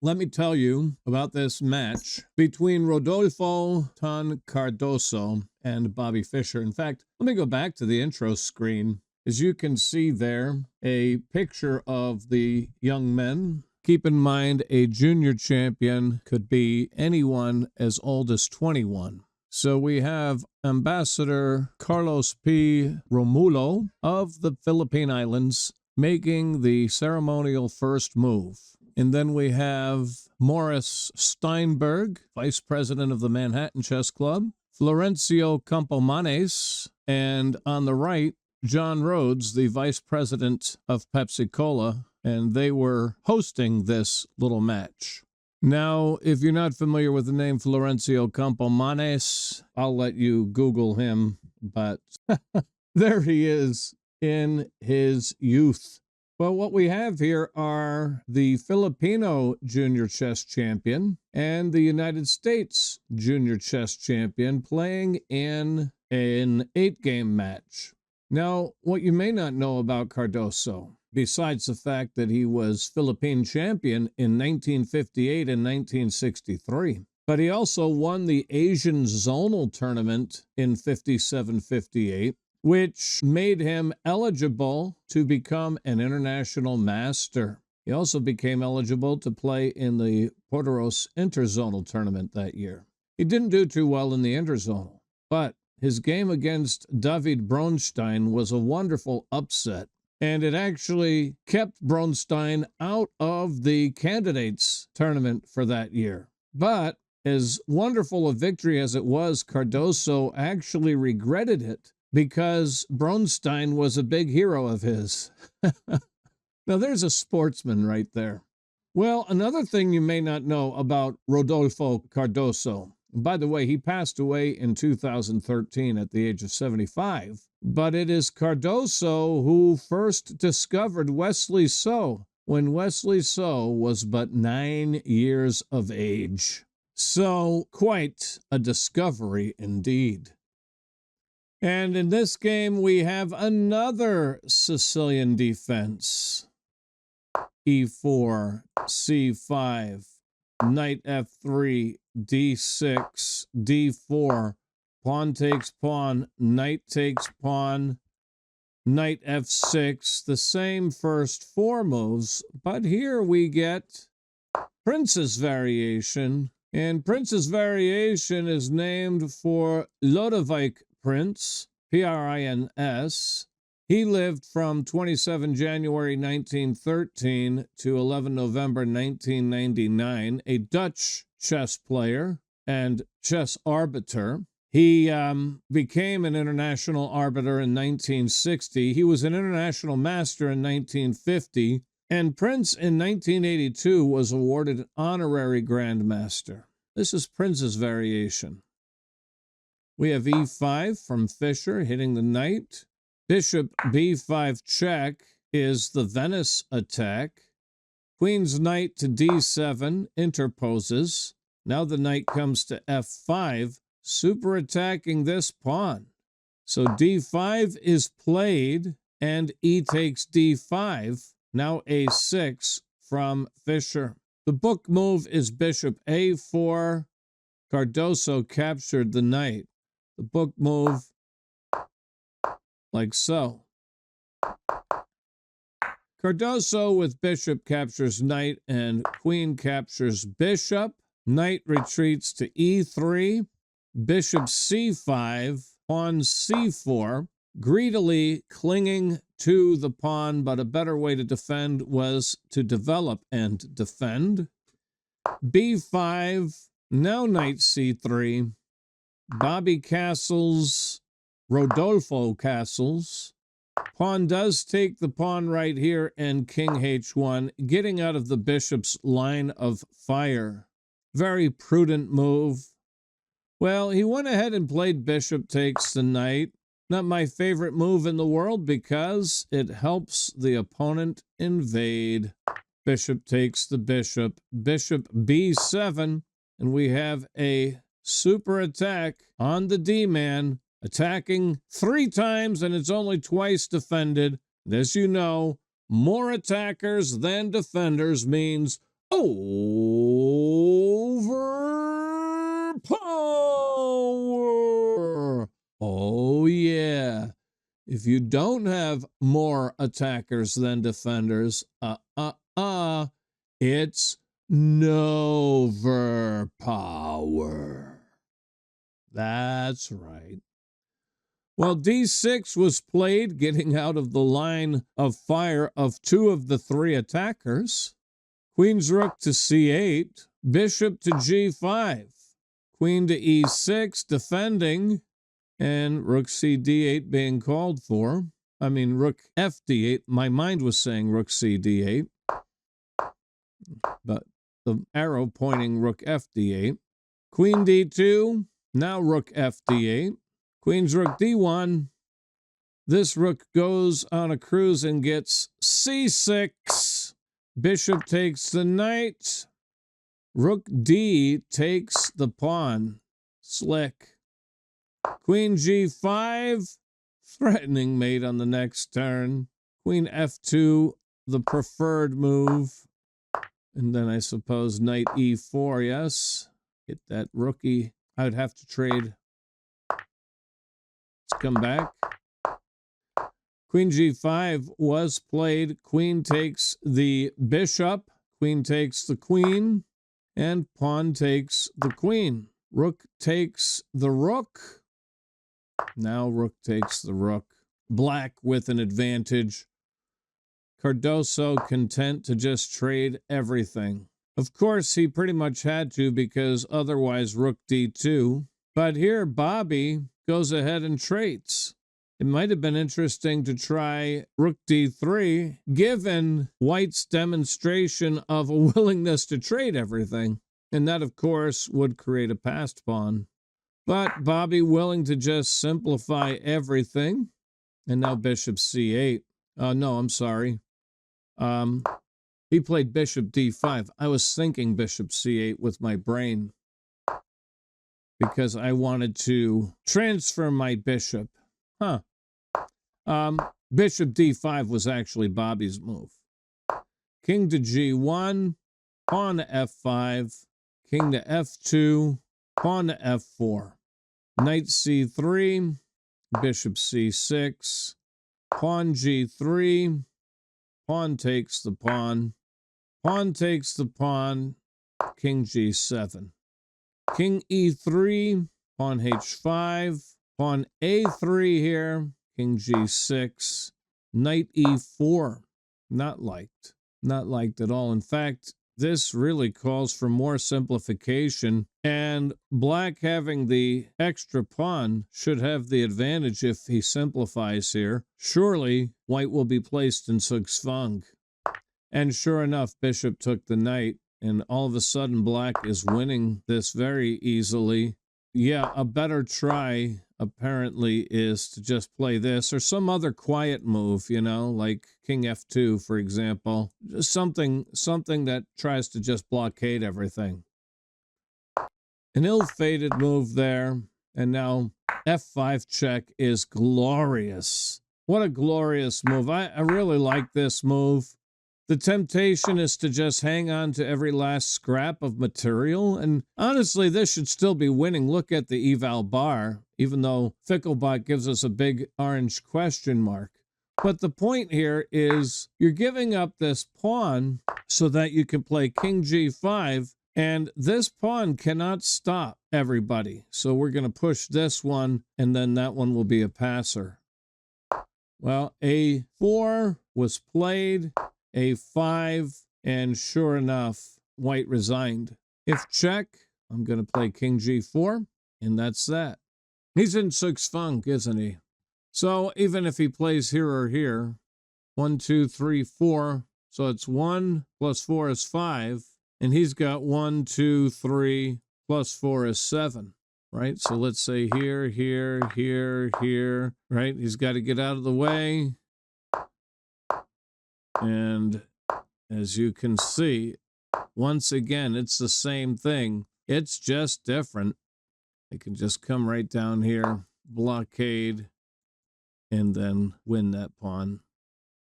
let me tell you about this match between Rodolfo Cardoso and Bobby Fischer. In fact, let me go back to the intro screen. As you can see there, a picture of the young men. Keep in mind, a junior champion could be anyone as old as 21. So we have Ambassador Carlos P. Romulo of the Philippine Islands making the ceremonial first move. And then we have Morris Steinberg, vice president of the Manhattan Chess Club, Florencio Campomanes, and on the right, John Rhodes, the vice president of Pepsi-Cola, and they were hosting this little match. Now, if you're not familiar with the name Florencio Campomanes, I'll let you Google him, but there he is in his youth. Well, what we have here are the Filipino junior chess champion and the United States junior chess champion playing in an 8-game match. Now, what you may not know about Cardoso, besides the fact that he was Philippine champion in 1958 and 1963, but he also won the Asian Zonal Tournament in 57-58, which made him eligible to become an international master. He also became eligible to play in the Portoros Interzonal Tournament that year. He didn't do too well in the Interzonal, but his game against David Bronstein was a wonderful upset, and it actually kept Bronstein out of the candidates tournament for that year. But as wonderful a victory as it was, Cardoso actually regretted it, because Bronstein was a big hero of his. Now, there's a sportsman right there. Well, another thing you may not know about Rodolfo Cardoso. By the way, he passed away in 2013 at the age of 75. But it is Cardoso who first discovered Wesley So when Wesley So was but 9 years of age. So, quite a discovery indeed. And in this game, we have another Sicilian defense. E4, C5, knight F3, D6, D4, pawn takes pawn, knight takes pawn, knight F6, the same first 4 moves, but here we get Prince's Variation, and Prince's Variation is named for Lodewijk Prince, Prins. He lived from 27 January 1913 to 11 November 1999, a Dutch chess player and chess arbiter. He became an international arbiter in 1960. He was an international master in 1950, and Prince in 1982 was awarded an honorary grandmaster. This is Prince's Variation. We have E5 from Fischer hitting the knight. Bishop B5 check is the Venice attack. Queen's knight to D7 interposes. Now the knight comes to F5, super attacking this pawn. So D5 is played and E takes D5. Now A6 from Fischer. The book move is Bishop A4. Cardoso captured the knight. The book move like so. Cardoso with bishop captures knight and queen captures bishop. Knight retreats to E3. Bishop C5, pawn C4. Greedily clinging to the pawn, but a better way to defend was to develop and defend. B5, now knight C3. Bobby castles, Rodolfo castles. Pawn does take the pawn right here, and king H1, getting out of the bishop's line of fire. Very prudent move. Well, he went ahead and played bishop takes the knight. Not my favorite move in the world because it helps the opponent invade. Bishop takes the bishop. Bishop B7, and we have a super attack on the D-man, attacking 3 times, and it's only twice defended. And as you know, more attackers than defenders means Overpower. Oh, yeah. If you don't have more attackers than defenders, it's Noverpower. That's right. Well, D6 was played, getting out of the line of fire of 2 of the 3 attackers. Queen's rook to C8, bishop to G5, queen to E6, defending, and rook C D8 being called for. I mean, rook F D8. My mind was saying rook C D8, but the arrow pointing rook F D8. Queen D2, now rook F D8. Queen's rook D1. This rook goes on a cruise and gets C6. Bishop takes the knight. Rook D takes the pawn. Slick. Queen G5. Threatening mate on the next turn. Queen F2, the preferred move. And then I suppose knight E4, yes. Get that rookie. I would have to trade. Let's come back. Queen G5 was played. Queen takes the bishop. Queen takes the queen. And pawn takes the queen. Rook takes the rook. Now rook takes the rook. Black with an advantage. Cardoso content to just trade everything. Of course, he pretty much had to because otherwise rook D2. But here Bobby goes ahead and trades. It might have been interesting to try rook D3, given White's demonstration of a willingness to trade everything. And that, of course, would create a passed pawn. But Bobby willing to just simplify everything. And now bishop C8. No, I'm sorry. He played bishop D5. I was thinking bishop C8 with my brain because I wanted to transfer my bishop. Bishop D5 was actually Bobby's move. King to G1, pawn to F5, king to F2, pawn to F4. Knight C3, bishop C6, pawn G3, pawn takes the pawn, pawn takes the pawn, king G7. King E3, pawn H5, pawn A3 here, king G6, knight E4. Not liked. Not liked at all. In fact, this really calls for more simplification, and black having the extra pawn should have the advantage if he simplifies here. Surely, white will be placed in Zugzwang. And sure enough, bishop took the knight, and all of a sudden black is winning this very easily. Yeah, a better try apparently is to just play this or some other quiet move, you know, like king F2, for example. Just something that tries to just blockade everything. An ill-fated move there, and now F5 check is glorious. What a glorious move. I really like this move. The temptation is to just hang on to every last scrap of material, and honestly, this should still be winning. Look at the eval bar, even though Ficklebot gives us a big orange question mark. But the point here is you're giving up this pawn so that you can play king G5, and this pawn cannot stop everybody. So we're going to push this one, and then that one will be a passer. Well, A4 was played. A5, and sure enough, white resigned. If check, I'm going to play king G4, and that's that. He's in Zugzwang, isn't he? So even if he plays here or here, 1, 2, 3, 4, so it's 1 plus 4 is 5, and he's got 1, 2, 3 plus 4 is 7, right? So let's say here, here, here, here, right? He's got to get out of the way. And as you can see, once again, it's the same thing. It's just different. I can just come right down here, blockade, and then win that pawn.